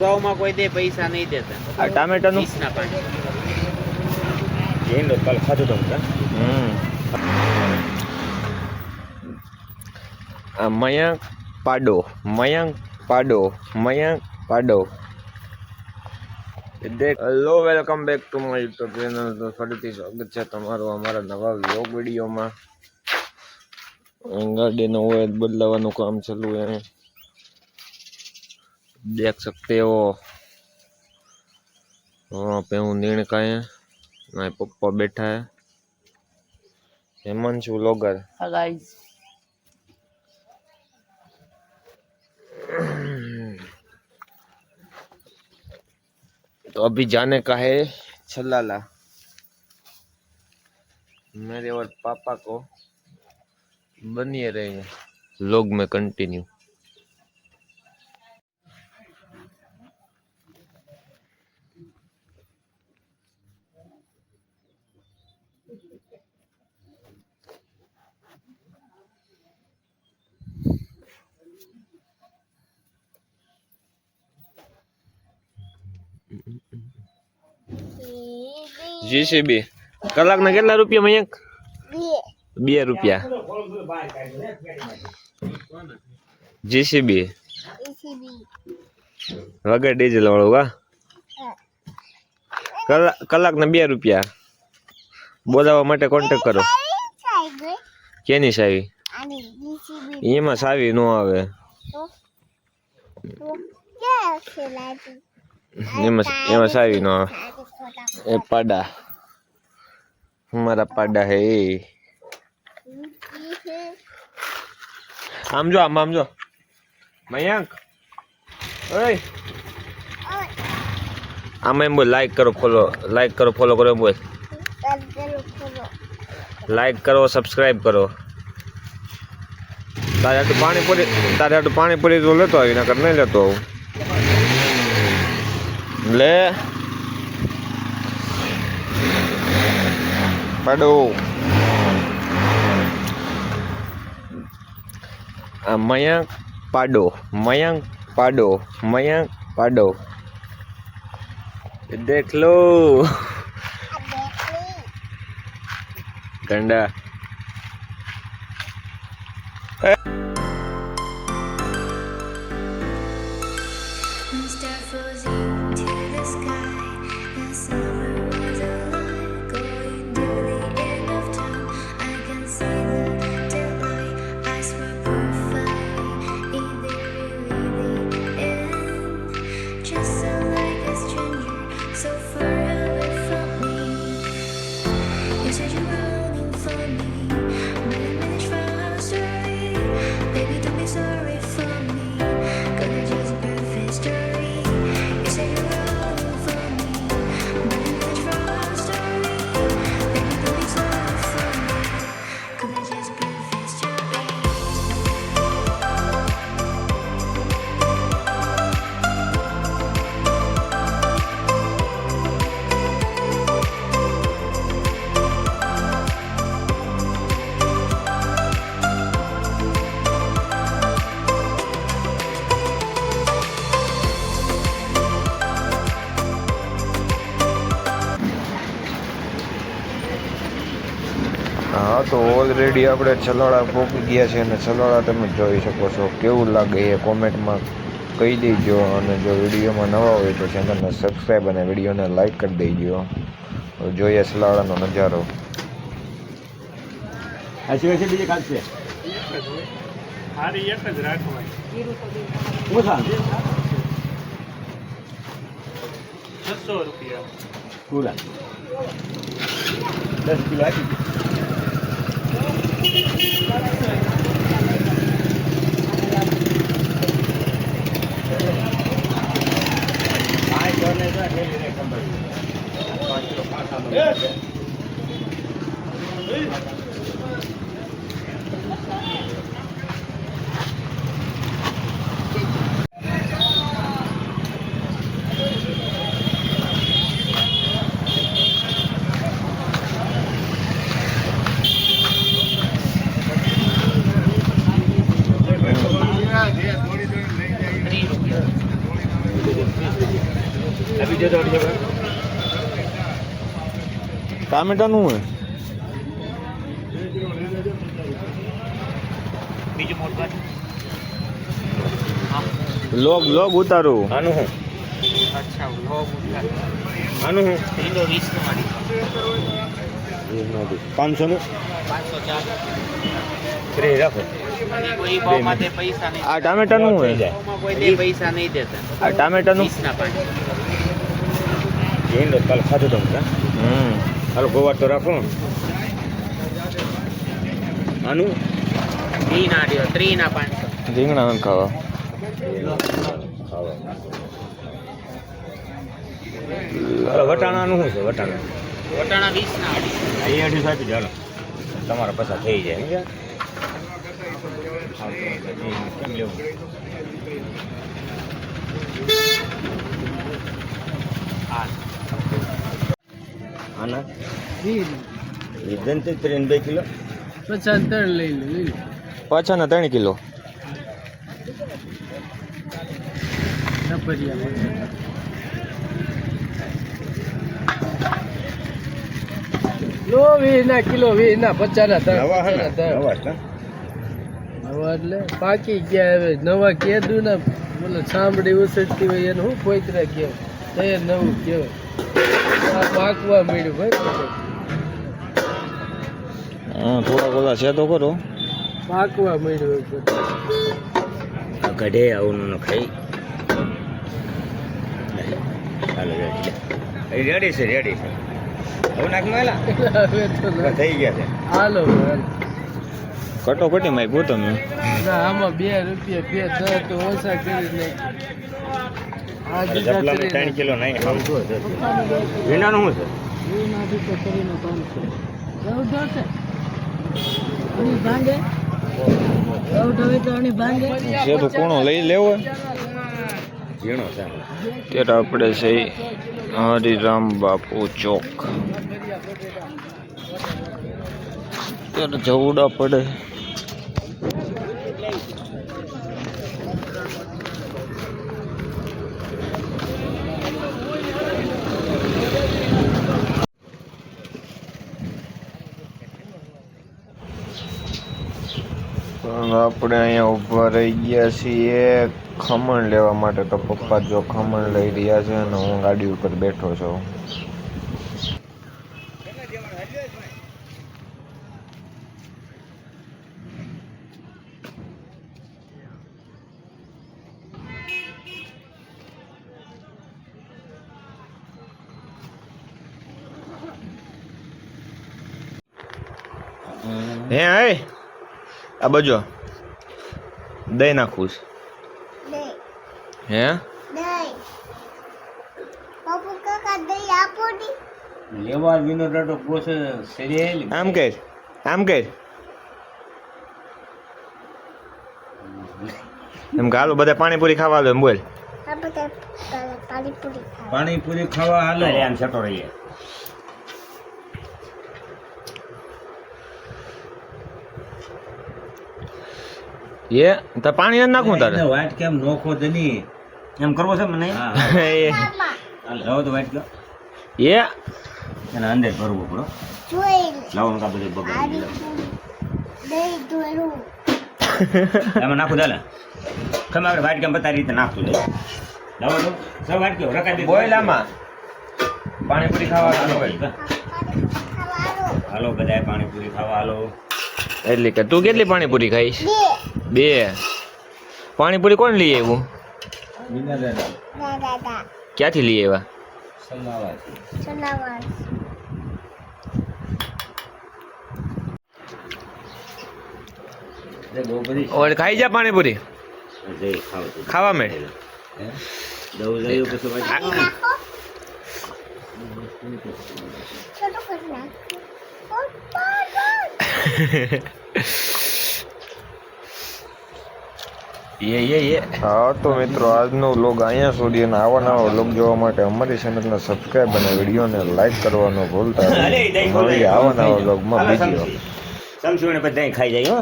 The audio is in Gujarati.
में कोई दे पैसा नहीं देता। टमाटर नु 20 ना 5 ಏನು ಕಲ್ ಖಾದು ತಮ್ಮ મયંક પાડો hello welcome back to my YouTube channel. તો ફરીથી સ્વાગત છે તમારું અમારા નવા વ્લોગ વિડીયોમાં। ગાડીનું ઓઇલ બદલાવાનું કામ ચાલુ है, देख सकते हो। वहाँ पे हूँ नीण का है, मेरे पप्पा बैठा है, हिमांशु व्लॉगर। हाय गाइस, तो अभी जाने का है छलाला। मेरे और पापा को बनिए रहेंगे व्लॉग में कंटिन्यू। जीसीबी कलाक ना કેટલા રૂપિયા મયંક? 2 રૂપિયા। जीसीबी વગર ડીઝલ વાળું વા કલાક ના 2 રૂપિયા। બોલાવવા માટે કોન્ટેક્ટ કરો। કેની સાવી? એમાં સાવી નો આવે, એમાં સાવી નો આવે। ए पाडा हमारा पाडा है। आम जो मयंक ओए आम एम बोल लाइक करो फॉलो करो बोल लाइक करो सब्सक्राइब करो। तारे हाटू पानी पूरी तो लेतो आई ना कर नहीं लेतो ले पाडो। मयंक पाडो देख लो गंडा। हाँ तो ऑलरेडी આપણે છલાળા પહોંચી ગયા છે અને છલાળા તમે જોઈ શકો છો। કેવું લાગે એ કોમેન્ટમાં કહી દેજો અને જો વિડીયોમાં નવા હોય તો ચેનલને સબસ્ક્રાઈબ અને વિડીયોને લાઈક કરી દેજો। જોઈએ છલાળાનો નજારો। આ સિવાય બીજી કાચ છે હારી એક જ રાખવાની। હું સાલ 600 રૂપિયા પૂરા 10 કિલો આપી બીજો તો ટામેટાનું હોય બીજું મોટું લોગ ઉતારું આનું શું અચ્છા લોગ ઉતાર આનું શું કિલો 20 તમારી 500 નું 504 ફ્રી રાખો અને કોઈ ભાવમાં તે પૈસા નહીં આ ટામેટાનું હોય ભાવમાં કોઈ દે પૈસા નહીં દેતા આ ટામેટાનું 20 ના 5 એનો કાલ ખાધું તમે હાલો ગોવાર તો રાખો આનું 3 ના દ્યો 3 ના 500 રીંગણા નથી ખાવા હાલો વટાણાનું શું છે વટાણા વટાણા 20 ના 250 એ 250 આપી ચાલો તમારા પૈસા થઈ જાય કેમ લેવું આના એ જનતે 2 કિલો 75 લઈ લે પાછાના 3 કિલો લો 20 ના કિલો 20 ના 50 ના નવા હે ને નવા છે નવા એટલે પાકી ગયા હવે નવા કેદું ને બોલો સાંભળી ઉસડતી હોય એને હું પોઈતરા કહેવાય તે નવું કહેવાય આ પાકવા મળ્યું ભાઈ થોડા ઓલા છે તો કરો પાકવા મળ્યું ગઢે આવું ન ખાઈ હાલો રેડી છે હવે નાખ મેલા હવે તો થઈ ગયા છે હાલો કટોકટી માં પૂછો તમે ના આમાં 2 રૂપિયા 2 તો ઓછા કરી નાખી જપલામાં 3 કિલો નહીં આમ શું છે ભીંડાનું શું છે તો કોણો લઈ લેવો છે ઝીણો છે ત્યારે આપણે છે હરિરામ બાપુ ચોક ત્યારે જવડા પડે આપણે અહીંયા ઊભા રહી ગયા છીએ ખમણ લેવા માટે તો પપ્પા જો ખમણ લઈ રહ્યા છે અને હું ગાડી ઉપર બેઠો છું હે આ બાજુ દહીં નાખું હે લેવા વિનો ડાટો પોસે સેરેલ આમ કર એમ ગાલો બધા પાણીપુરી ખાવા આવે એમ બોલ પાણીપુરી ખાવા હાલો આમ છટો રહીએ એ તો પાણી નથી નાખું તારે વાઈટ કેમ નોખો દની એમ કરવો છે મને હાલ જાવ તો વાઈટ એ એના અંદર ભરવું પડો લાવો કા બધું બગાડી એમાં નાખું ચાલે ખમે આપણે વાઈટ કેમ બતાવી રીતે નાખતું જાય લાવો તો સર વાઈટ કેમ રકાઈ દે બોયલામાં પાણીપુરી ખાવા હાલો બધાય પાણીપુરી ખાવા હાલો એટલે કે તું કેટલી પાણીપુરી ખાઈશ 2 પાણીપુરી કોણ લઈ આવ્યું ક્યાંથી લઈ આવ્યા ઓર ખાઈ જા પાણીપુરી ખાવા મેં હા તો મિત્રો આજનો વ્લોગ અહીંયા સુધી અને આવા નવા વ્લોગ જોવા માટે અમારી ચેનલને સબસ્ક્રાઈબ અને વિડીયોને લાઈક કરવાનું ભૂલતા નહીં. મળીએ આવા નવા વ્લોગમાં બીજી વાર. સમસુને બધા ખાઈ જાય હો